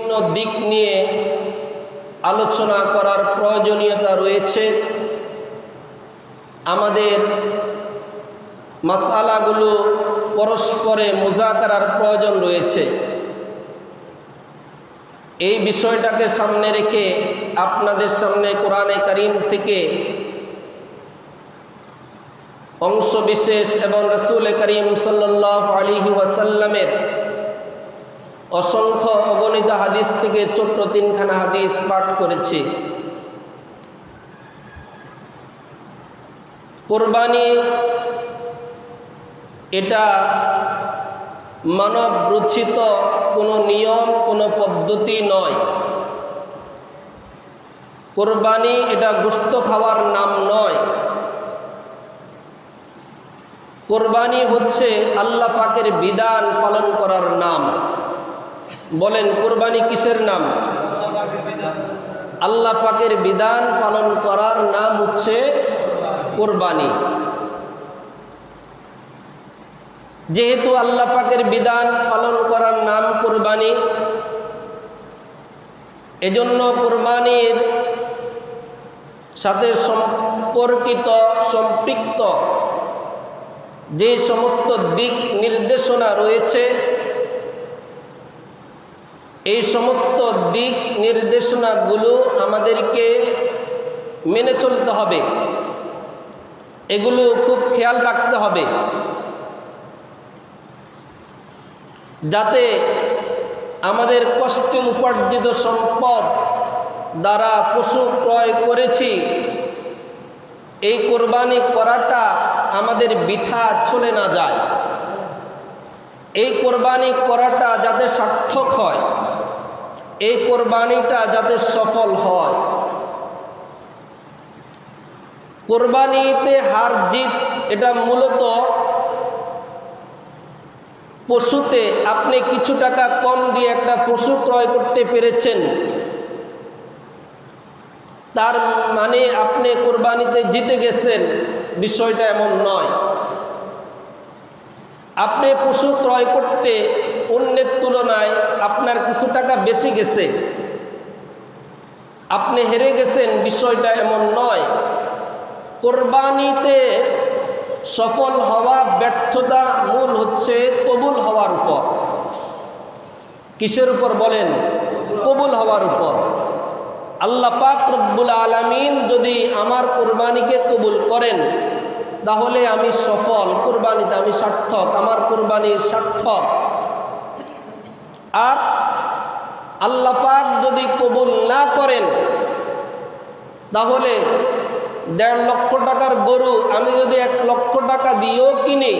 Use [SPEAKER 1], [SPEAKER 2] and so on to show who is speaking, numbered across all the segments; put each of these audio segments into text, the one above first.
[SPEAKER 1] বিভিন্ন দিক নিয়ে আলোচনা করার প্রয়োজনীয়তা রয়েছে। আমাদের মাসআলাগুলো পরস্পরে মুযাকারার প্রয়োজন রয়েছে। এই বিষয়টাকে সামনে রেখে আপনাদের সামনে কোরআনে কারীম থেকে অংশ বিশেষ এবং রাসূল করিম সাল্লাল্লাহু আলাইহি ওয়াসাল্লামের অসংখ্য অগণিত হাদিস থেকে ছোট্ট তিনখানা হাদিস পাঠ করেছি। কুরবানি এটা মানব রচিত কোনো নিয়ম, কোনো পদ্ধতি নয়। কুরবানি এটা গোশত খাওয়ার নাম নয়। কুরবানি হচ্ছে আল্লাহ পাকের বিধান পালন করার নাম। বলেন, কুরবানি কিসের নাম? আল্লাহ পাকের বিধান পালন করার নাম হচ্ছে কুরবানি। যেহেতু আল্লাহ পাকের বিধান পালন করার নাম কুরবানি, এজন্য কুরবানির সাথে সম্পৃক্ত যে সমস্ত দিক নির্দেশনা রয়েছে, এই সমস্ত দিক নির্দেশনাগুলো আমাদেরকে মেনে চলতে হবে। এগুলো খুব খেয়াল রাখতে হবে যাতে আমাদের কষ্টে উপার্জিত সম্পদ দ্বারা পশু ক্রয় করেছি, এই কুরবানি করাটা আমাদের বৃথা চলে না যায়। এই কুরবানি করাটা যাতে সার্থক হয়, এই কুরবানিটা যাতে সফল হয়। কুরবানিতে হার জিত এটা মূলত পশুতে আপনি কিছু টাকা কম দিয়ে একটা পশু ক্রয় করতে পেরেছেন, তার মানে আপনি কুরবানিতে জিতে গেছেন, বিষয়টা এমন নয়। আপনি পশু ক্রয় করতে অন্যের তুলনায় আপনার কিছু টাকা বেশি গেছে, আপনি হেরে গেছেন, বিষয়টা এমন নয়। কুরবানিতে সফল হওয়া ব্যর্থতা মূল হচ্ছে কবুল হওয়ার উপর। কিসের উপর বলেন? কবুল হওয়ার উপর। আল্লাহ পাক রব্বুল আলামিন যদি আমার কুরবানিকে কবুল করেন, তাহলে আমি সফল, কুরবানিতে আমি সার্থক, আমার কুরবানি সার্থক। আর আল্লাহ পাক যদি কবুল না করেন, তাহলে 1.5 লক্ষ টাকার গরু আমি যদি 1 লক্ষ টাকা দিয়েও কিনি,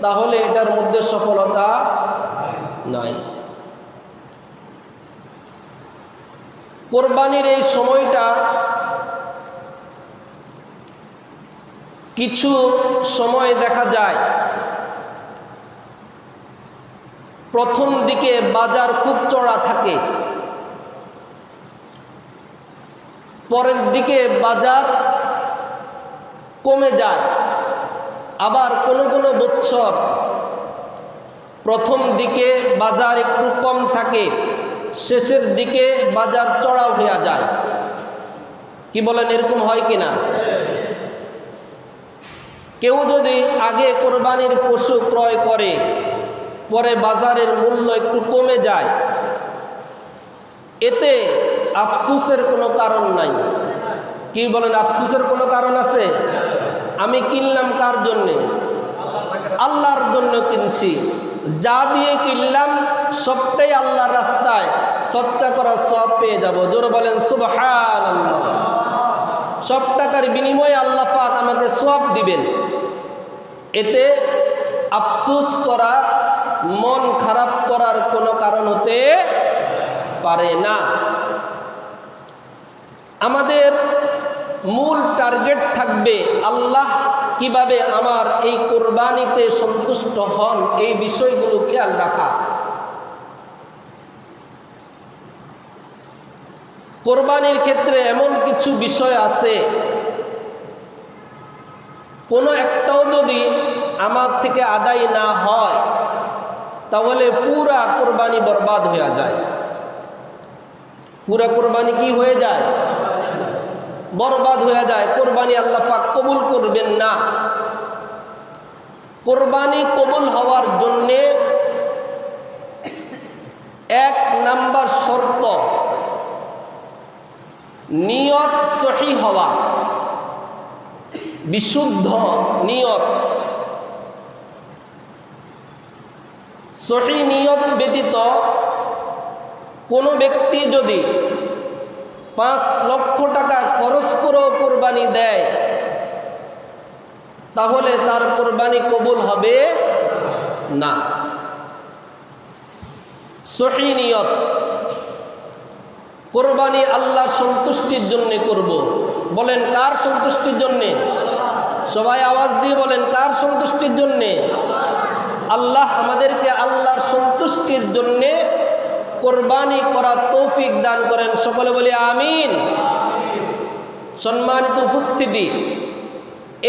[SPEAKER 1] তাহলে এটার মধ্যে সফলতা নাই। কুরবানির এই সময়টা কিছু সময় দেখা যায় প্রথম দিকে বাজার খুব চড়া থাকে, পরের দিকে বাজার কমে যায়। আবার কোনো কোনো বছর প্রথম দিকে বাজার একটু কম থাকে, শেষের দিকে বাজার চড়াও হয়ে যায়। কি বলেন, এরকম হয় কিনা? কেউ যদি আগে কোরবানির পশু ক্রয় করে, পরে বাজারের মূল্য একটু কমে যায়, এতে আফসোসের কোনো কারণ নাই। কি বলেন, আফসোসের কোনো কারণ আছে? আমি কিনলাম কার জন্যে? আল্লাহর জন্য কিনছি। যা দিয়ে কিনলাম সবটাই আল্লাহর রাস্তায় সদকা করার সওয়াব পেয়ে যাব। জোরে বলেন সুবহানাল্লাহ। সব টাকার বিনিময়ে আল্লাহ পাক আমাকে সওয়াব দিবেন। এতে আফসোস করা, মন খারাপ করার কোনো কারণ হতে পারে না। আমাদের মূল টার্গেট থাকবে আল্লাহ কিভাবে আমার এই কুরবানিতে সন্তুষ্ট হন, এই বিষয়গুলো খেয়াল রাখা। কোরবানির ক্ষেত্রে এমন কিছু বিষয় আছে, কোনো একটাও যদি আমার থেকে আদায় না হয়, তাহলে পুরা কোরবানি বরবাদ হয়ে যায়। পুরা কোরবানি কি হয়ে যায়? বরবাদ হয়ে যায়। কোরবানি আল্লাহ পাক কবুল করবেন না। কোরবানি কবুল হওয়ার জন্যে এক নাম্বার শর্ত নিয়ত সহি হওয়া, বিশুদ্ধ নিয়ত। সহি নিয়ত ব্যতীত কোনো ব্যক্তি যদি 5 লক্ষ টাকা খরচ করেও কোরবানি দেয় তাহলে তার কোরবানি কবুল হবে না। সহি নিয়ত। কোরবানি আল্লাহর সন্তুষ্টির জন্য করব। বলেন কার সন্তুষ্টির জন্য? সবাই আওয়াজ দিয়ে বলেন কার সন্তুষ্টির জন্য? আল্লাহ আমাদেরকে আল্লাহর সন্তুষ্টির জন্য কোরবানি করার তৌফিক দান করেন। সকলে বলি আমিন। সম্মানিত উপস্থিতি,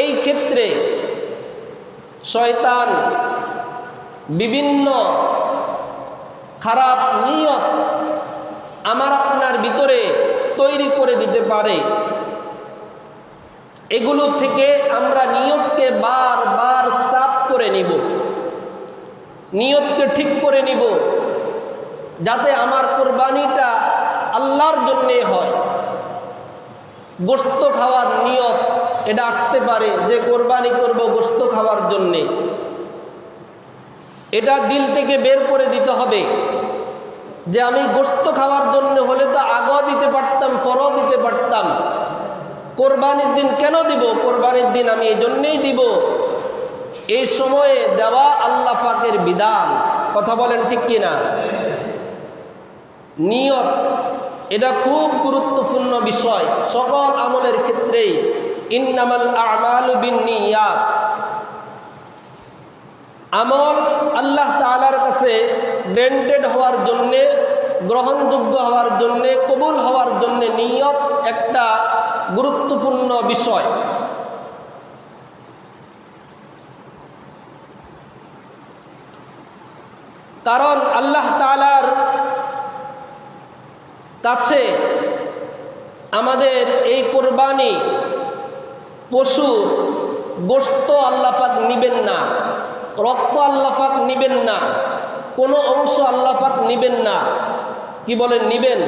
[SPEAKER 1] এই ক্ষেত্রে শয়তান বিভিন্ন খারাপ নিয়ত আমার আপনার ভিতরে তৈরি করে দিতে পারে। এগুলো থেকে আমরা নিয়তকে বারবার সাফ করে নিব, নিয়তকে ঠিক করে নিব, যাতে আমার কোরবানিটা আল্লাহর জন্যে হয়। গোশত খাওয়ার নিয়ত এটা আসতে পারে যে কোরবানি করব গোশত খাওয়ার জন্যে, এটা দিল থেকে বের করে দিতে হবে যে আমি গোশত খাওয়ার জন্য হলে তো আগেও দিতে পারতাম, পরেও দিতে পারতাম, কোরবানির দিন কেন দিব? কোরবানির দিন আমি এই জন্যেই দিব। এই সময়ে দেওয়া আল্লাহ পাকের বিধান। কথা বলেন ঠিক কিনা? নিয়ত এটা খুব গুরুত্বপূর্ণ বিষয় সকল আমলের ক্ষেত্রেই। ইন্নামাল আমালু বিন্নিয়াত। আমল আল্লাহ তাআলার কাছে গ্র্যান্টেড হওয়ার জন্যে, গ্রহণযোগ্য হওয়ার জন্যে, কবুল হওয়ার জন্যে নিয়ত একটা গুরুত্বপূর্ণ বিষয়। কারণ আল্লাহ তাআলার কাছে আমাদের এই কোরবানি পশু গোশত আল্লাহ পাক নিবেন না, রক্ত আল্লাহ পাক নিবেন না, কোনো অংশ আল্লাহ পাক নিবেন না। কি বলেন? নিবেন?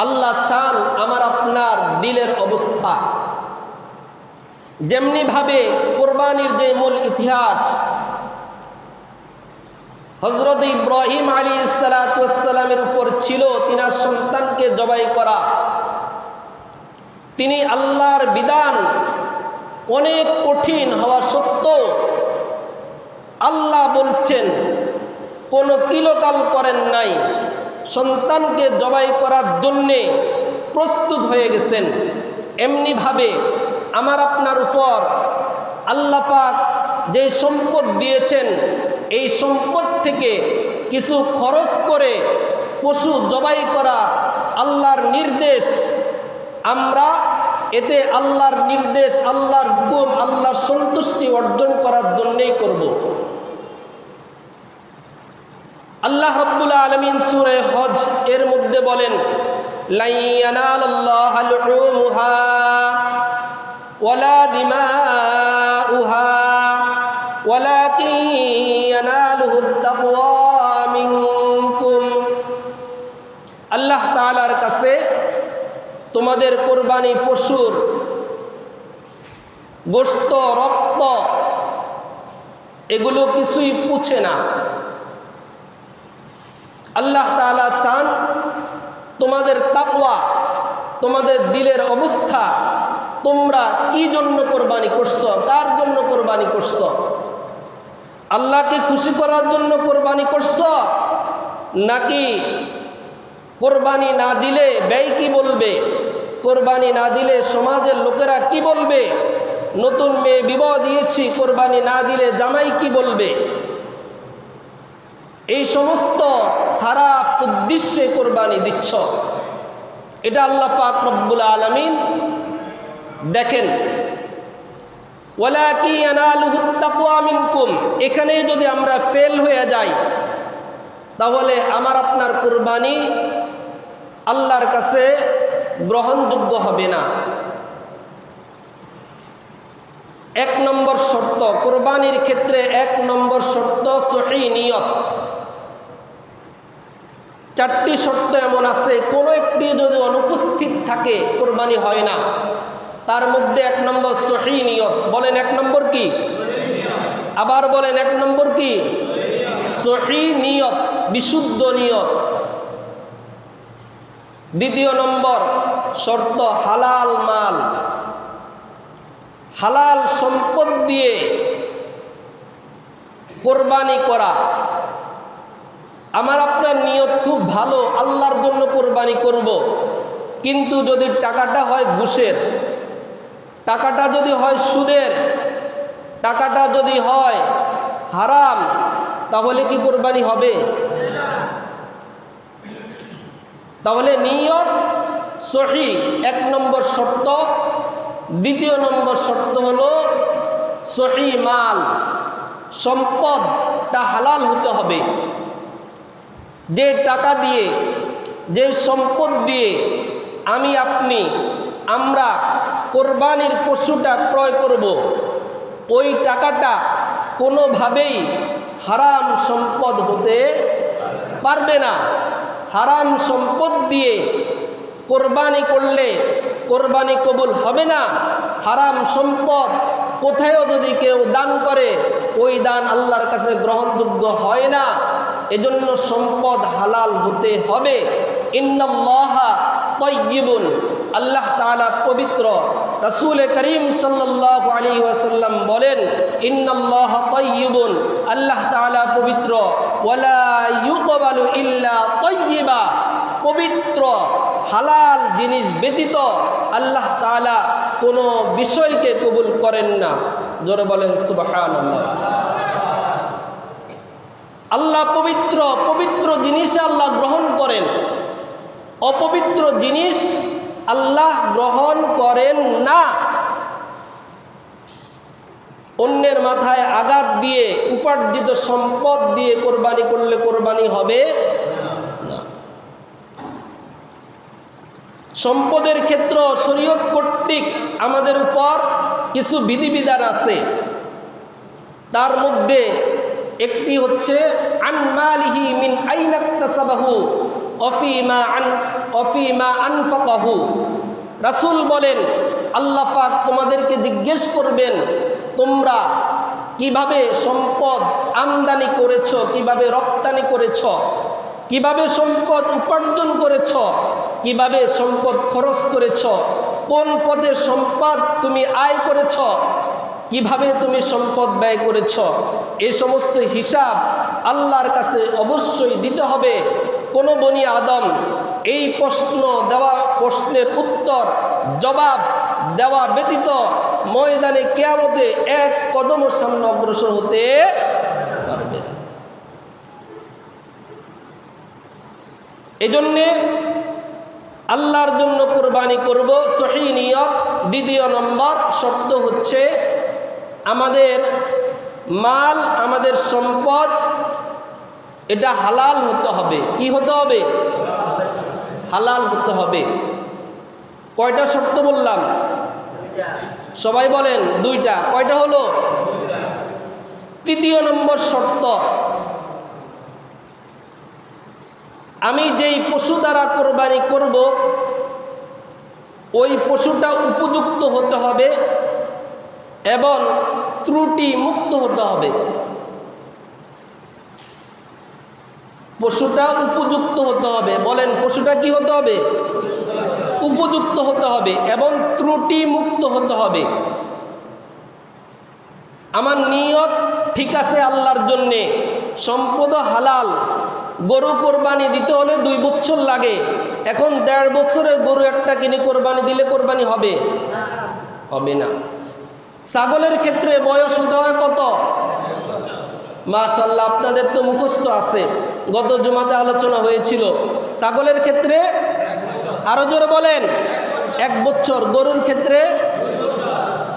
[SPEAKER 1] আল্লাহ চান আমার আপনার দিলের অবস্থা। যেমনি ভাবে কোরবানির যে মূল ইতিহাস, হযরত ইব্রাহিম আলাইহিস সালাতু ওয়াস সালামের উপর ছিল তিনার সন্তানকে জবাই করা। তিনি আল্লাহর বিধান অনেক কঠিন হওয়া সত্ত্বেও আল্লাহ বলছেন কোনো কিলোকাল করেন নাই, সন্তানকে জবাই করার জন্যে প্রস্তুত হয়ে গেছেন। এমনিভাবে আমার আপনার উপর আল্লাহ পাক যে সম্পদ দিয়েছেন, এই সম্পদ থেকে কিছু খরচ করে পশু জবাই করা আল্লাহর নির্দেশ। আমরা এতে আল্লাহর নির্দেশ, আল্লাহর হুকুম, আল্লাহর সন্তুষ্টি অর্জন করার জন্যই করব। আল্লাহ রাব্বুল আলামিন সূরা হজ এর মধ্যে বলেন, লা ইয়ানালাল্লাহু লুহুমুহা ওয়ালা দিমাউহা ওয়ালাকিন ইয়ানালুহুত তাকওয়া মিনকুম। আল্লাহ তাআলার কাছে তোমাদের কোরবানি পশুর গোশত, রক্ত এগুলো কিছুই পুছে না। আল্লাহ তাআলা চান তোমাদের তাকওয়া, তোমাদের দিলের অবস্থা, তোমরা কি জন্য কোরবানি করছো, কার জন্য কোরবানি করছো? আল্লাহকে খুশি করার জন্য কোরবানি করছো, নাকি কোরবানি না দিলে ব্যয় কি বলবে, কোরবানি না দিলে সমাজের লোকেরা কি বলবে, নতুন মেয়ে বিবাহ দিয়েছি কোরবানি না দিলে জামাই কি বলবে, এই সমস্ত খারাপ উদ্দেশ্যে কোরবানি দিচ্ছ। এটা আল্লাহ পাক রব্বুল আলামিন দেখেন। ওয়ালাকিন ইয়ানালুহুত তাকওয়া মিনকুম, এখানে যদি আমরা ফেল হয়ে যাই তাহলে আমার আপনার কোরবানি আল্লাহর কাছে গ্রহণযোগ্য হবে না। 1 নম্বর শর্ত, কোরবানির ক্ষেত্রে 1 নম্বর শর্ত সহিহ নিয়ত। 4টি শর্ত এমন আছে, কোনো একটি যদি অনুপস্থিত থাকে কোরবানি হয় না। তার মধ্যে 1 নম্বর সহিহ নিয়ত। বলেন 1 নম্বর কি? আবার বলেন 1 নম্বর কি? সহিহ নিয়ত, বিশুদ্ধ নিয়ত। 2 নম্বর শর্ত হালাল মাল, হালাল সম্পদ দিয়ে কোরবানি করা। আমার আপনার নিয়ত খুব ভালো, আল্লাহর জন্য কোরবানি করব, কিন্তু যদি টাকাটা হয় ঘুষের, টাকাটা যদি হয় সুদের, টাকাটা যদি হয় হারাম, তাহলে কি কোরবানি হবে? তাহলে নিয়ত সহিহ 1 নম্বর শর্ত। 2 নম্বর শর্ত হলো সহিহ মাল, সম্পদটা হালাল হতে হবে। যে টাকা দিয়ে, যে সম্পদ দিয়ে আমি আপনি আমরা কোরবানির পশুটা ক্রয় করব, ওই টাকাটা কোনোভাবেই হারাম সম্পদ হতে পারবে না। হারাম সম্পদ দিয়ে কোরবানি করলে কোরবানি কবুল হবে না। হারাম সম্পদ কোথায়ও যদি কেউ দান করে, ওই দান আল্লাহর কাছে গ্রহণযোগ্য হয় না। এজন্য সম্পদ হালাল হতে হবে। ইন্নাল্লাহা তাইয়্যিবুন, আল্লাহ তাআলা পবিত্র। রাসূল করিম সাল্লাল্লাহু আলাইহি ওয়াসাল্লাম বলেন, ইন্নাল্লাহা তাইয়্যিবুন, আল্লাহ তাআলা পবিত্র। ওয়ালা ইউকবালু ইল্লা তাইয়্যিবা, পবিত্র হালাল জিনিস ব্যতীত আল্লাহ তাআলা কোনো বিষয়কে কবুল করেন না। জোরে বলেন সুবহানাল্লাহ। আল্লাহ পবিত্র, পবিত্র জিনিস আল্লাহ গ্রহণ করেন, অপবিত্র জিনিস আল্লাহ গ্রহণ করেন না। অন্যের মাথায় আঘাত দিয়ে উপার্জিত সম্পদ দিয়ে কোরবানি করলে কোরবানি হবে না। সম্পদের ক্ষেত্র শরীয়ত কর্তৃক আমাদের উপর কিছু বিধিবিধান আছে। তার মধ্যে একটি হচ্ছে আন মালিহি মিন আইনা ইকতাসাবাহু অফিমা আনফাকাহু। রাসূল বলেন, আল্লাহ পাক তোমাদেরকে জিজ্ঞেস করবেন তোমরা কিভাবে সম্পদ আমদানি করেছ, কিভাবে রপ্তানি করেছ, কিভাবে সম্পদ উপার্জন করেছ, কিভাবে সম্পদ খরচ করেছ, কোন পথে সম্পদ তুমি আয় করেছ, কিভাবে তুমি সম্পদ ব্যয় করেছ। এই সমস্ত হিসাব আল্লাহর কাছে অবশ্যই দিতে হবে। কোনো বনি আদম এই প্রশ্নের উত্তর জবাব দেওয়া ব্যতীত ময়দানে কিয়ামতে 1 কদম সামনে অগ্রসর হতে পারবে না। এজন্যে আল্লাহর জন্য কোরবানি করব, সহিহ নিয়ত। 2 নম্বর শর্ত হচ্ছে আমাদের মাল, আমাদের সম্পদ এটা হালাল হতে হবে। কি হতে হবে? হালাল হতে হবে। কয়টা শর্ত বললাম? সবাই বলেন 2টা। কয়টা হলো? 3 নম্বর শর্ত, আমি যেই পশু দ্বারা কোরবানি করব ওই পশুটা উপযুক্ত হতে হবে এবং ত্রুটি মুক্ত হতে হবে। পশুটা উপযুক্ত হতে হবে। বলেন, পশুটা কি হতে হবে? উপযুক্ত হতে হবে এবং ত্রুটি মুক্ত হতে হবে। আমার নিয়ত ঠিক আছে আল্লাহর জন্যে, সম্পদ হালাল। গরু কোরবানি দিতে হলে 2 বছর লাগে। এখন 1.5 বছরের গরু একটা কিনে কোরবানি দিলে কোরবানি হবে? হবে না। ছাগলের ক্ষেত্রে বয়স হতে হয় কত? মাশাআল্লাহ, আপনাদের তো মুখস্থ আছে, গত জুমাতে আলোচনা হয়েছিল। ছাগলের ক্ষেত্রে আরো জোরে বলেন 1 বছর, গরুর ক্ষেত্রে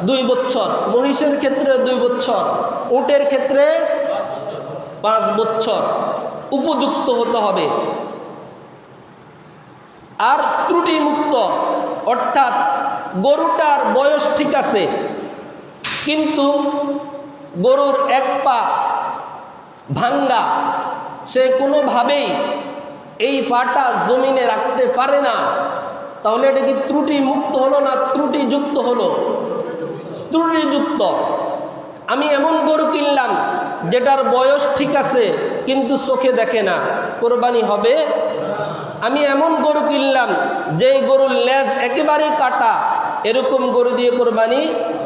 [SPEAKER 1] 2 বছর, মহিষের ক্ষেত্রে 2 বছর, উটের ক্ষেত্রে 5 বছর। উপযুক্ত হতে হবে। আর ত্রুটি মুক্ত, অর্থাৎ গরুটার বয়স ঠিক আছে কিন্তু গরুর এক পা ভাঙ্গা, সে কোনোভাবেই এই পাটা জমিনে রাখতে পারে না, তাহলে এটা কি ত্রুটি মুক্ত হলো না ত্রুটিযুক্ত হলো? ত্রুটিযুক্ত। আমি এমন গরু কিনলাম যেটার বয়স ঠিক আছে কিন্তু চোখে দেখে না, কোরবানি হবে? আমি এমন গরু কিনলাম যেই গরুর লেজ একেবারেই কাটা, এরকম গরু দিয়ে কোরবানি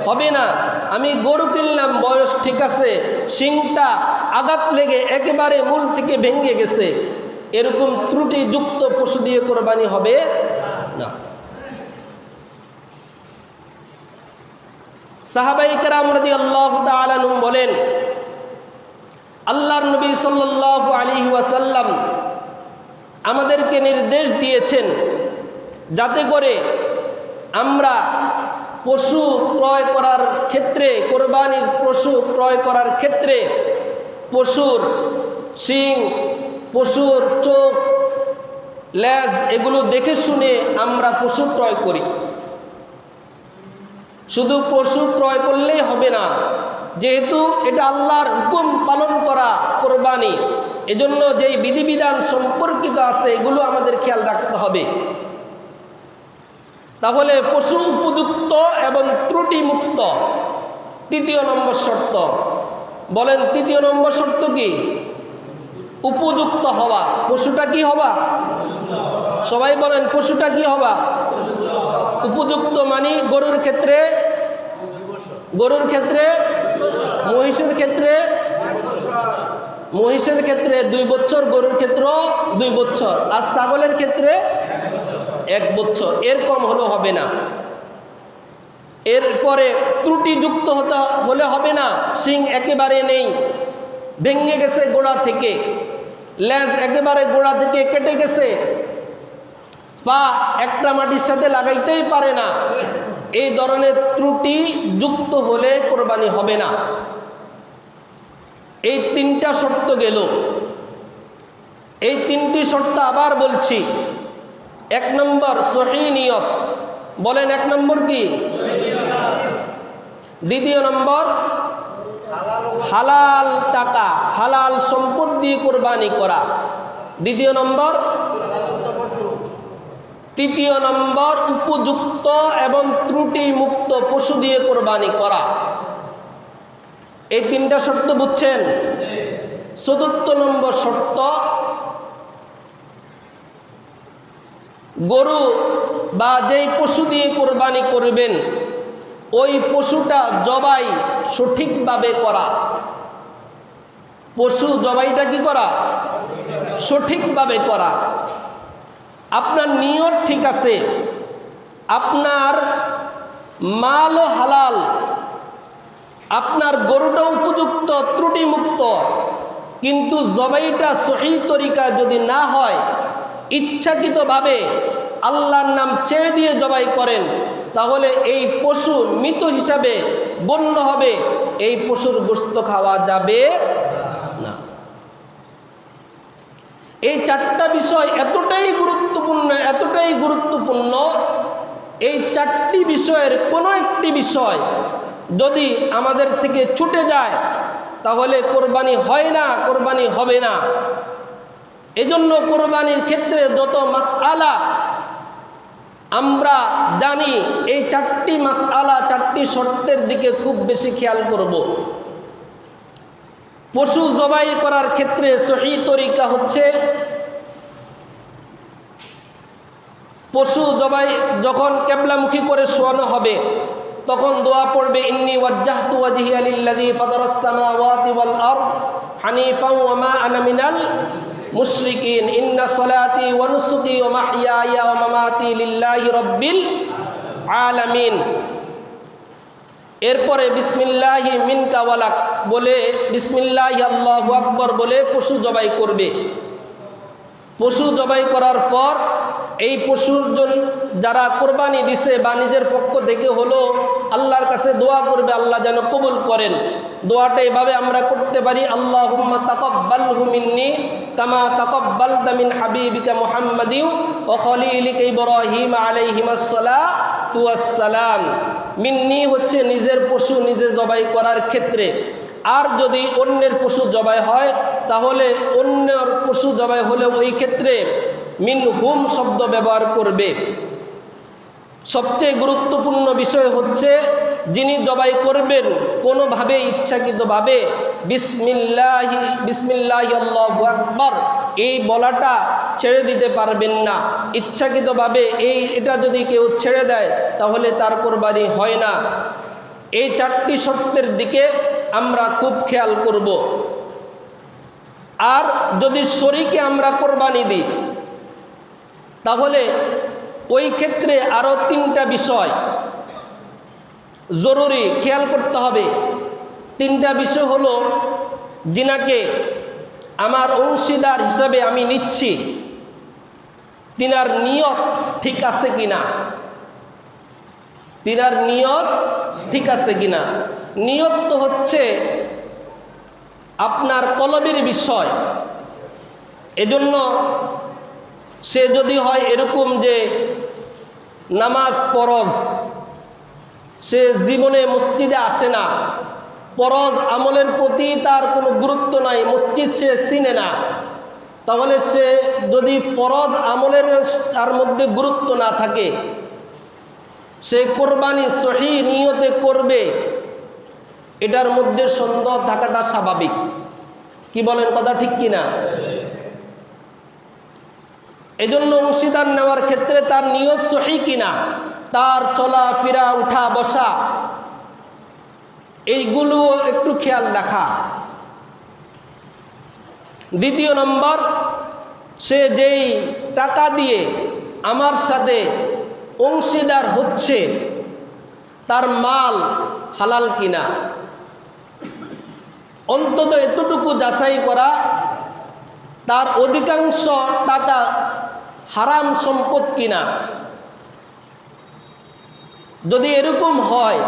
[SPEAKER 1] হবে না। আমি গরু কিনলাম বয়স ঠিক আছে, শিংটা আঘাত লেগে একেবারে মূল থেকে ভেঙে গেছে, এরকম ত্রুটিযুক্ত পশু দিয়ে কোরবানি হবে না। সাহাবায়ে কেরাম রাদিয়াল্লাহু তাআলা আনহুম বলেন, আল্লাহর নবী সাল্লাল্লাহু আলাইহি ওয়াসাল্লাম আমাদেরকে নির্দেশ দিয়েছেন যাতে করে আমরা পশু ক্রয় করার ক্ষেত্রে, কোরবানির পশু ক্রয় করার ক্ষেত্রে পশুর শিং, পশুর চোখ, লেজ এগুলো দেখে শুনে আমরা পশু ক্রয় করি। শুধু পশু ক্রয় করলেই হবে না, যেহেতু এটা আল্লাহর হুকুম পালন করা কোরবানি, এজন্য যেই বিধিবিধান সম্পর্কিত আছে এগুলো আমাদের খেয়াল রাখতে হবে। তাহলে পশু উপযুক্ত এবং ত্রুটি মুক্ত, তৃতীয় নম্বর শর্ত। বলেন তৃতীয় নম্বর শর্ত কি? উপযুক্ত হওয়া। পশুটা কি হওয়া? সবাই বলেন পশুটা কি হওয়া? উপযুক্ত মানে গরুর ক্ষেত্রে, মহিষের ক্ষেত্রে 2 বছর, গরুর ক্ষেত্র 2 বছর, আর ছাগলের ক্ষেত্রে 1 বছর, এর কম হলে হবে না। এরপরে ত্রুটিযুক্ত হলে হবে না, শিং একেবারে নেই, ভেঙে গেছে গোড়া থেকে, লেজ একেবারে গোড়া থেকে কেটে গেছে, পা একটা মাটির সাথে লাগাইতেই পারে না, এই ধরনের ত্রুটি যুক্ত হলে কোরবানি হবে না। এই 3টা শর্ত গেল। এই 3টি শর্ত আবার বলছি। 1 নম্বর সহিহ নিয়ত। বলেন 1 নম্বর কি? দ্বিতীয় নম্বর হালাল টাকা, হালাল সম্পদ দিয়ে কোরবানি করা। দ্বিতীয় নম্বর। তৃতীয় নম্বর উপযুক্ত এবং ত্রুটি মুক্ত পশু দিয়ে কোরবানি করা। এই 3টা শর্ত বুঝছেন? 4র্থ নম্বর শর্ত, গরু বা যেই পশু দিয়ে কোরবানি করবেন ওই পশুটা জবাই সঠিকভাবে করা। পশু জবাইটা কি করা? সঠিকভাবে করা। আপনার নিয়ত ঠিক আছে, আপনার মালও হালাল, আপনার গরুটা উপযুক্ত ত্রুটি মুক্ত, কিন্তু জবাইটা সহিহ তরিকা যদি না হয়, ইচ্ছাকৃতভাবে আল্লাহর নাম ছেড়ে দিয়ে জবাই করেন, তাহলে এই পশু মৃত হিসাবে গণ্য হবে, এই পশুর গোশত খাওয়া যাবে না। এই 4টা বিষয় এতটাই গুরুত্বপূর্ণ, এই 4টি বিষয়ের কোনো একটি বিষয় যদি আমাদের থেকে ছুটে যায় তাহলে কোরবানি হয় না, কোরবানি হবে না। এজন্য কোরবানির ক্ষেত্রে যত মাসআলা আমরা জানি, এই 4টি মাসআলা, 4টি শর্তের দিকে খুব বেশি খেয়াল করব। পশু জবাই করার ক্ষেত্রে সহিহ তরিকা হচ্ছে, পশু জবাই যখন কিবলামুখী করে শোয়ানো হবে তখন দোয়া পড়বে, ইন্নী ওয়াজ্জাহতু ওয়াজহিয়া লিল্লাযী ফাতারাস সামাওয়াতি ওয়াল আরদ হানিফান ওয়া মা আনা মিনাল মুশরিকিন, ইন্না সলাতি ওয়া নুসুকি ওয়া মাহইয়ায়া ওয়া মামাতি লিল্লাহি রাব্বিল আলামিন। এরপরে বিসমিল্লাহি মিনকা ওয়ালাক বলে, বিসমিল্লাহি আল্লাহু আকবার বলে পশু জবাই করবে। পশু জবাই করার পর এই পশুর জন্য যারা কোরবানি দিছে বা নিজের পক্ষ থেকে হলো, আল্লাহর কাছে দোয়া করবে আল্লাহ যেন কবুল করেন। দোয়াটা এভাবে আমরা করতে পারি, আল্লাহুম্মা তাকাব্বালহু মিন্নি কামা তাকাব্বালতা মিন হাবিবিকা মুহাম্মাদিন ওয়া খলিলিকা ইব্রাহিম আলাইহিমাস সালাতু ওয়াস সালাম। মিন্নি হচ্ছে নিজের পশু নিজে জবাই করার ক্ষেত্রে, আর যদি অন্যের পশু জবাই হয় তাহলে অন্যের পশু জবাই হলে ওই ক্ষেত্রে মিনহুম শব্দ ব্যবহার করবে। সবচেয়ে গুরুত্বপূর্ণ বিষয় হচ্ছে যিনি জবাই করবেন কোনোভাবে ইচ্ছাকৃতভাবে বিসমিল্লাহি বিসমিল্লাহি আল্লাহু আকবার এই বলাটা ছেড়ে দিতে পারবেন না। ইচ্ছাকৃতভাবে এটা যদি কেউ ছেড়ে দেয় তাহলে তার কোরবানি হয় না। এই 4টি শর্তের দিকে আমরা খুব খেয়াল করব। আর যদি শরীকে আমরা কোরবানি দিই তাহলে ওই ক্ষেত্রে আরও 3টা বিষয় জরুরি খেয়াল করতে হবে। 3টা বিষয় হলো, যিনাকে আমার অংশীদার হিসাবে আমি নিচ্ছি তিনার নিয়ত ঠিক আছে কিনা, তিনার নিয়ত ঠিক আছে কিনা। নিয়ত তো হচ্ছে আপনার কলবের বিষয়। এজন্য সে যদি হয় এরকম যে নামাজ ফরজ, সে জীবনে মসজিদে আসে না, ফরজ আমলের প্রতি তার কোনো গুরুত্ব নাই, মসজিদ সে চিনে না, তাহলে সে যদি ফরজ আমলের তার মধ্যে গুরুত্ব না থাকে, সে কোরবানি সহি নিয়তে করবে, এটার মধ্যে সন্দেহ থাকাটা স্বাভাবিক। কি বলেন, কথা ঠিক কিনা? এজন্য অংশীদার নেওয়ার ক্ষেত্রে তার নিয়ত সহি কিনা, তার চলাফেরা উঠা বসা এইগুলো একটু খেয়াল রাখা। দ্বিতীয় নম্বর, সে যেই টাকা দিয়ে আমার সাথে অংশীদার হচ্ছে তার মাল হালাল কিনা, অন্তত এতটুকু যাচাই করা তার অধিকাংশ টাকা হারাম সম্পদ কিনা। যদি এরকম হয়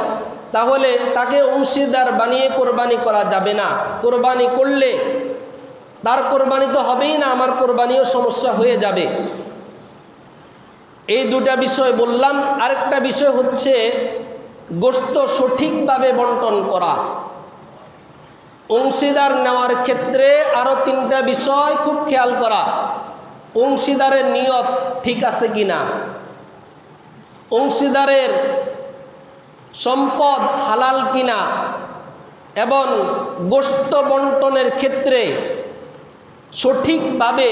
[SPEAKER 1] তাহলে তাকে অংশীদার বানিয়ে কোরবানি করা যাবে না। কোরবানি করলে তার কোরবানি তো হবেই না, আমার কোরবানিও সমস্যা হয়ে যাবে। এই 2টা বিষয় বললাম। আরেকটা বিষয় হচ্ছে গোশত সঠিকভাবে বন্টন করা। অংশীদার নেওয়ার ক্ষেত্রে আরও 3টা বিষয় খুব খেয়াল করা। অংশীদারের নিয়ত ঠিক আছে কিনা, অংশীদারের সম্পদ হালাল কিনা, এবং গোশত বন্টনের ক্ষেত্রে সঠিকভাবে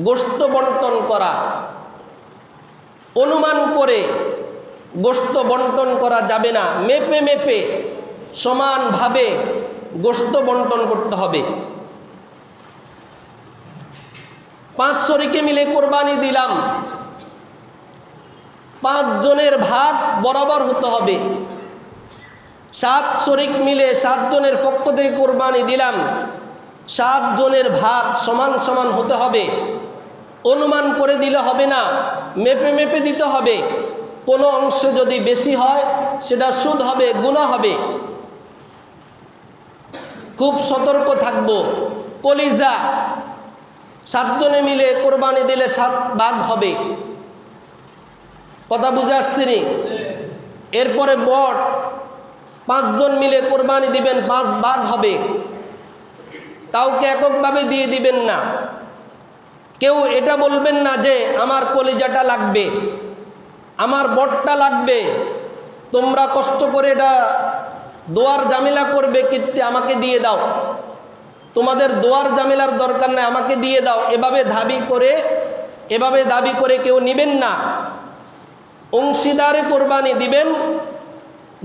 [SPEAKER 1] গোশত বন্টন করা। অনুমান করে গোশত বন্টন করা যাবে না, মেপে মেপে সমানভাবে গোশত বন্টন করতে হবে। 5 শরীকে মিলে কোরবানি দিলাম, 5 জনের ভাগ বরাবর হতে হবে। 7 শরীক মিলে 7 জনের পক্ষ থেকে কোরবানি দিলাম, 7 জনের ভাগ সমান সমান হতে হবে। অনুমান করে দিলে হবে না, মেপে মেপে দিতে হবে। কোনো অংশ যদি বেশি হয় সেটা সুদ হবে, গুনাহ হবে। খুব সতর্ক থাকবো। কলিজা 7 জনে মিলে কোরবানি দিলে 7 ভাগ হবে, কথা বুঝে আসছে নি? এরপরে বট 5 জন মিলে কোরবানি দিবেন, 5 ভাগ হবে। কাউকে এককভাবে দিয়ে দিবেন না। কেউ এটা বলবেন না যে আমার কলিজাটা লাগবে, আমার বটটা লাগবে, তোমরা কষ্ট করে এটা দোয়ার জামিলা করবে কীর্তি, আমাকে দিয়ে দাও, তোমাদের দোয়ার জামিলার দরকার নেই, আমাকে দিয়ে দাও, এভাবে দাবি করে কেউ নেবেন না। অংশীদারে কোরবানি দিবেন।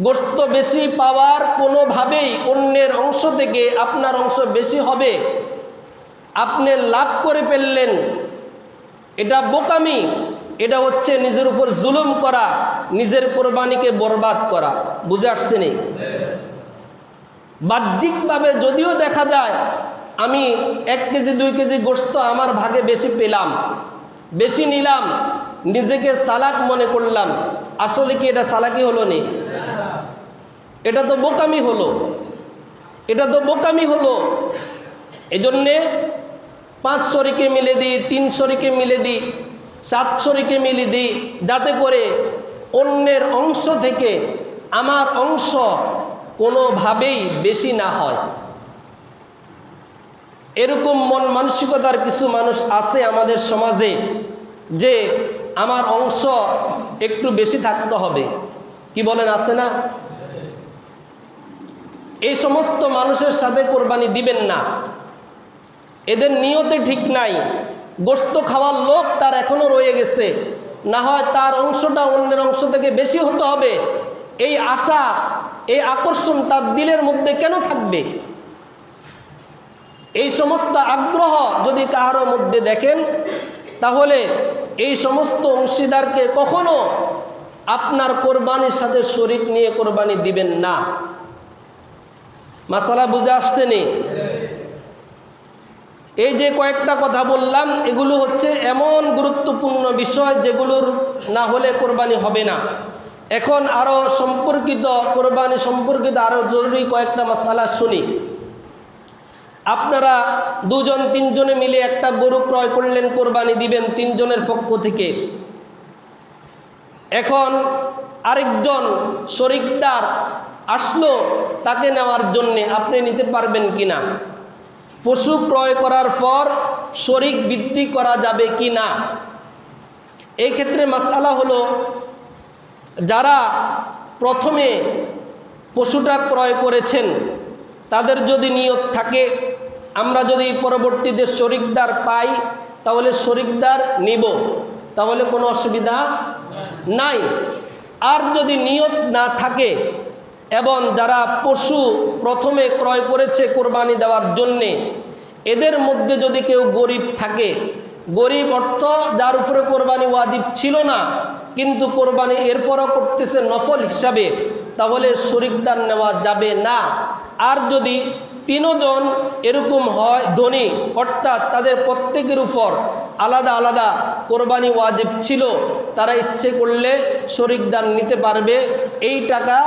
[SPEAKER 1] গোশত বেশি পাওয়ার কোনোভাবেই অন্যের অংশ থেকে আপনার অংশ বেশি হবে, আপনি লাভ করে ফেললেন, এটা বোকামি। এটা হচ্ছে নিজের উপর জুলুম করা, নিজের কোরবানিকে বরবাদ করা। বুঝে আসছে নি? বাহ্যিকভাবে যদিও দেখা যায় আমি 1 কেজি 2 কেজি গোশত আমার ভাগে বেশি পেলাম, বেশি নিলাম, নিজেকে চালাক মনে করলাম, আসলে কি এটা চালাকি হলো নি? এটা তো বোকামি হলো। এটা তো বোকামি হলো। এজন্যে 5 শরীকে মিলে দিই, 3 শরীকে মিলে দিই, 7 শরীকে মিলে দিই, যাতে করে অন্যের অংশ থেকে আমার অংশ কোনোভাবেই বেশি না হয়। এরকম মন মানসিকতার কিছু মানুষ আছে আমাদের সমাজে যে আমার অংশ একটু বেশি থাকতে হবে। কি বলেন, আছে না? এই সমস্ত মানুষের সাথে কোরবানি দিবেন না। এদের নিয়তে ঠিক নাই। গোশত খাওয়ার লোভ তার এখনো রয়ে গেছে, না হয় তার অংশটা অন্যের অংশ থেকে বেশি হতে হবে, এই আশা, এই আকর্ষণ তার দিলের মধ্যে কেন থাকবে? এই সমস্ত আগ্রহ যদি কারোর মধ্যে দেখেন, তাহলে এই সমস্ত অংশীদারকে কখনো আপনার কোরবানির সাথে শরীক নিয়ে কোরবানি দিবেন না। মাসালা বুঝে আসছে নি? এই যে কয়েকটা কথা বললাম, এগুলো হচ্ছে এমন গুরুত্বপূর্ণ বিষয় যেগুলোর না হলে কোরবানি হবে না। এখন আরো সম্পর্কিত, কোরবানি সম্পর্কিত আরো জরুরি কয়েকটা মাসালা শুনি। আপনারা 2-3 জনে মিলে একটা গরু ক্রয় করলেন, কোরবানি দিবেন 3 জনের পক্ষ থেকে। এখন আরেকজন শরিকদার আসলো তাকে নেওয়ার জন্যে, আপনি নিতে পারবেন কিনা? পশু ক্রয় করার পর শরিক বৃদ্ধি করা যাবে কি না? এই ক্ষেত্রে মাসআলা হলো, যারা প্রথমে পশুটা ক্রয় করেছেন তাদের যদি নিয়ত থাকে আমরা যদি পরবর্তীতে শরিকদার পাই তাহলে শরিকদার নিব, তাহলে কোনো অসুবিধা নাই। আর যদি নিয়ত না থাকে এবং যারা পশু প্রথমে ক্রয় করেছে কোরবানি দেওয়ার জন্যে, এদের মধ্যে যদি কেউ গরিব থাকে, গরিব অর্থ যার উপরে কোরবানি ওয়াজিব ছিল না কিন্তু কোরবানি এরপরও করতেছে নফল হিসাবে, তাহলে শরিকদার নেওয়া যাবে না। আর যদি 3 জন এরকম হয় ধনী, অর্থাৎ তাদের প্রত্যেকের উপর আলাদা আলাদা কোরবানি ওয়াজিব ছিল, তারা ইচ্ছে করলে শরিকদার নিতে পারবে। এই টাকা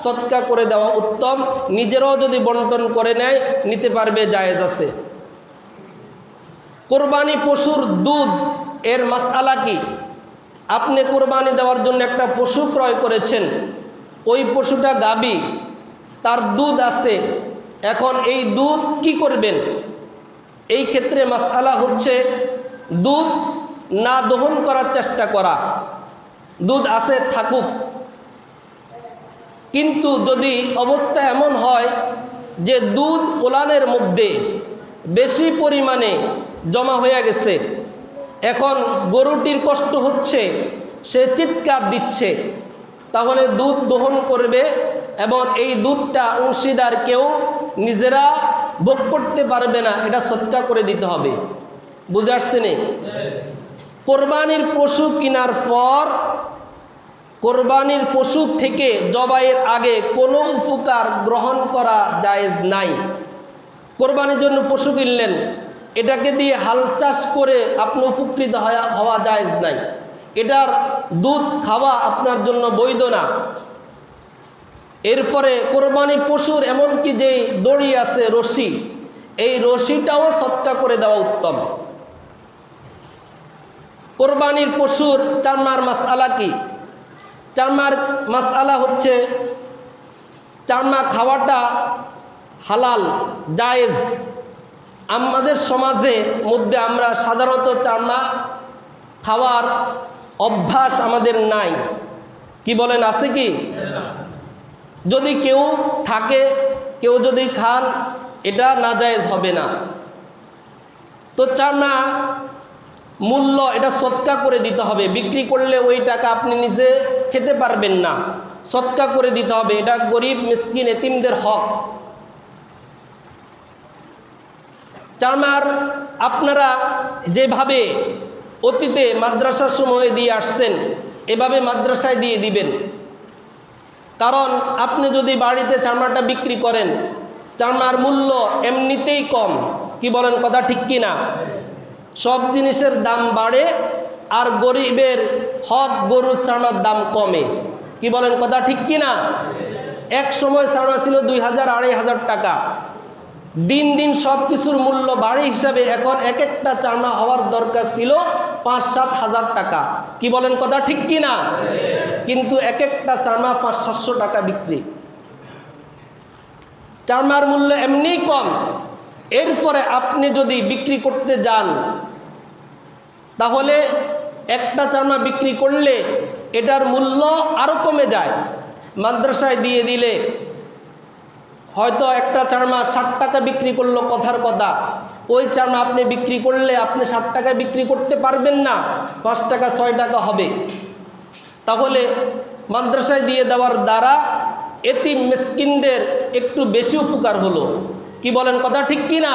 [SPEAKER 1] সদকা করে দেওয়া উত্তম, নিজেরাও যদি বন্টন করে নেয় নিতে পারবে, জায়েজ আছে। কোরবানি পশুর দুধ এর মাসআলা কি? আপনি কোরবানি দেওয়ার জন্য একটা পশু ক্রয় করেছেন, ওই পশুটা গাবী, তার দুধ আছে। এখন এই দুধ কি করবেন? এই ক্ষেত্রে মাসআলা হচ্ছে দুধ না দহন করার চেষ্টা করা, দুধ আছে থাকুক। কিন্তু যদি অবস্থা এমন হয় যে দুধ ওলানের মধ্যে বেশি পরিমাণে জমা হয়ে গেছে, এখন গরুটির কষ্ট হচ্ছে, সে চিৎকার দিচ্ছে, তাহলে দুধ দহন করবে এবং এই দুধটা অংশীদার কেউ নিজেরা ভোগ করতে পারবে না, এটা সদকা করে দিতে হবে। বুঝে আসছে নি? কোরবানির পশু কেনার পর কোরবানির পশু থেকে জবাইয়ের আগে কোনো উপকার গ্রহণ করা জায়েজ নাই। কোরবানির জন্য পশু কিনলেন, এটাকে দিয়ে হাল চাষ করে আপনি উপকৃত হওয়া জায়েজ নাই, এটার দুধ খাওয়া আপনার জন্য বৈধ না। এরপরে কোরবানি পশুর এমনকি যে দড়ি আছে, রশি, এই রশিটাও সদকা করে দেওয়া উত্তম। কোরবানির পশুর চামড়ার মাসআলা কি? চামড়ার মাসআলা হচ্ছে চামড়া খাওয়াটা হালাল, জায়েজ। আমাদের সমাজে মধ্যে আমরা সাধারণত চামড়া খাওয়ার অভ্যাস আমাদের নাই। কি বলেন, আছে কি? যদি কেউ থাকে, কেউ যদি খান, এটা নাজায়েজ হবে না। তো চামড়া মূল্য এটা সদকা করে দিতে হবে, বিক্রি করলে ওই টাকা আপনি নিজে খেতে পারবেন না, সদকা করে দিতে হবে, এটা গরিব মিসকিন এতিমদের হক। চামড়ার আপনারা যেভাবে অতীতে মাদ্রাসার সময় দিয়ে আসছেন, এভাবে মাদ্রাসায় দিয়ে দিবেন। কারণ আপনি যদি বাড়িতে চামড়াটা বিক্রি করেন, চামড়ার মূল্য এমনিতেই কম। কি বলেন, কথা ঠিক কি না? সব জিনিসের দাম বাড়ে আর গরিবের হক গরুর চামড়ার দাম কমে। কি বলেন, কথা ঠিক কি না? এক সময় চামড়া ছিল 2000-2500 টাকা, দিন দিন সব কিছুর মূল্য বাড়ে হিসাবে এখন এক একটা চারমা হওয়ার দরকার ছিল 5-7 হাজার টাকা। কি বলেন, কথা ঠিক কি না? কিন্তু এক একটা চারমা 500-700 টাকা বিক্রি। চারমার মূল্য এমনি কম। এরপরে আপনি যদি বিক্রি করতে যান তাহলে একটা চারমা বিক্রি করলে এটার মূল্য আরো কমে যায়। মাদ্রাসায় দিয়ে দিলে হয়তো একটা চারমা 60 টাকা বিক্রি করলো, কথার কথা, ওই চারমা আপনি বিক্রি করলে আপনি 60 টাকা বিক্রি করতে পারবেন না, 5 টাকা 6 টাকা হবে। তাহলে মাদ্রাসায় দিয়ে দেওয়ার দ্বারা এতিম মিসকিনদের একটু বেশি উপকার হলো। কি বলেন, কথা ঠিক কি না?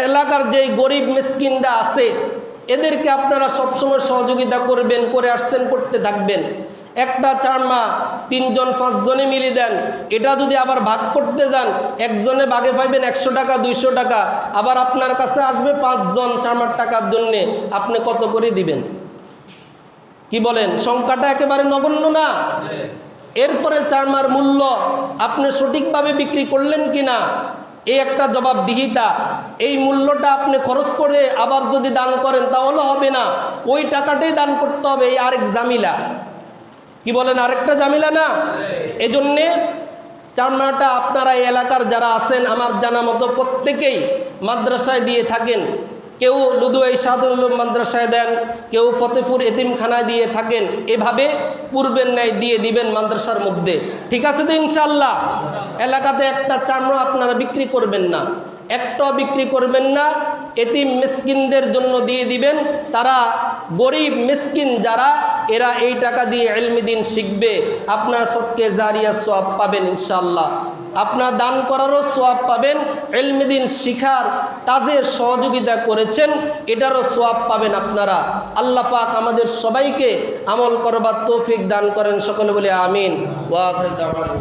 [SPEAKER 1] এলাকার যে গরিব মিসকিনরা আছে এদেরকে আপনারা সবসময় সহযোগিতা করবেন, করে আসছেন, করতে থাকবেন। একটা চারমা 3 জন 5 জনে মিলে দেন, এটা যদি আবার ভাগ করতে যান একজনে ভাগে পাইবেন 100 টাকা 200 টাকা, আবার আপনার কাছে আসবে 5 জন চারমার টাকার জন্যে, আপনি কত করে দিবেন? কি বলেন, সংখ্যাটা একেবারে নগণ্য না? এরপরে চারমার মূল্য আপনি সঠিকভাবে বিক্রি করলেন কিনা এই একটা জবাবদিহিতা। এই মূল্যটা আপনি খরচ করে আবার যদি দান করেন তাহলে হবে না, ওই টাকাটাই দান করতে হবে, এই আরেক জামিলা। কি বলেন, আরেকটা জামিলা না? এজন্যে চারমাটা আপনারা এই এলাকার যারা আছেন আমার জানা মতো প্রত্যেকেই মাদ্রাসায় দিয়ে থাকেন। কেউ লুদুয়াই সাদুল মাদ্রাসায় দেন, কেউ ফতেপুর এতিমখানায় দিয়ে থাকেন। এভাবে পূর্বের ন্যায় দিয়ে দিবেন মাদ্রাসার মধ্যে। ঠিক আছে তো ইনশাআল্লাহ? এলাকাতে একটা চারমা আপনারা বিক্রি করবেন না, একটা বিক্রি করবেন না, এতিম মিসকিনদের জন্য দিয়ে দিবেন। তারা গরিব মিসকিন যারা, এরা এই টাকা দিয়ে ইলমি দ্বীন শিখবে। আপনার সদকে জারিয়া সওয়াব পাবেন ইনশাআল্লাহ। আপনার দান করারও সওয়াব পাবেন, ইলমি দ্বীন শিখার কাজে সহযোগিতা করেছেন এটারও সওয়াব পাবেন আপনারা। আল্লাহ পাক আমাদের সবাইকে আমল করবার তৌফিক দান করেন। সকলে বলে আমিন। ওয়া আখিরু দাওয়ানা।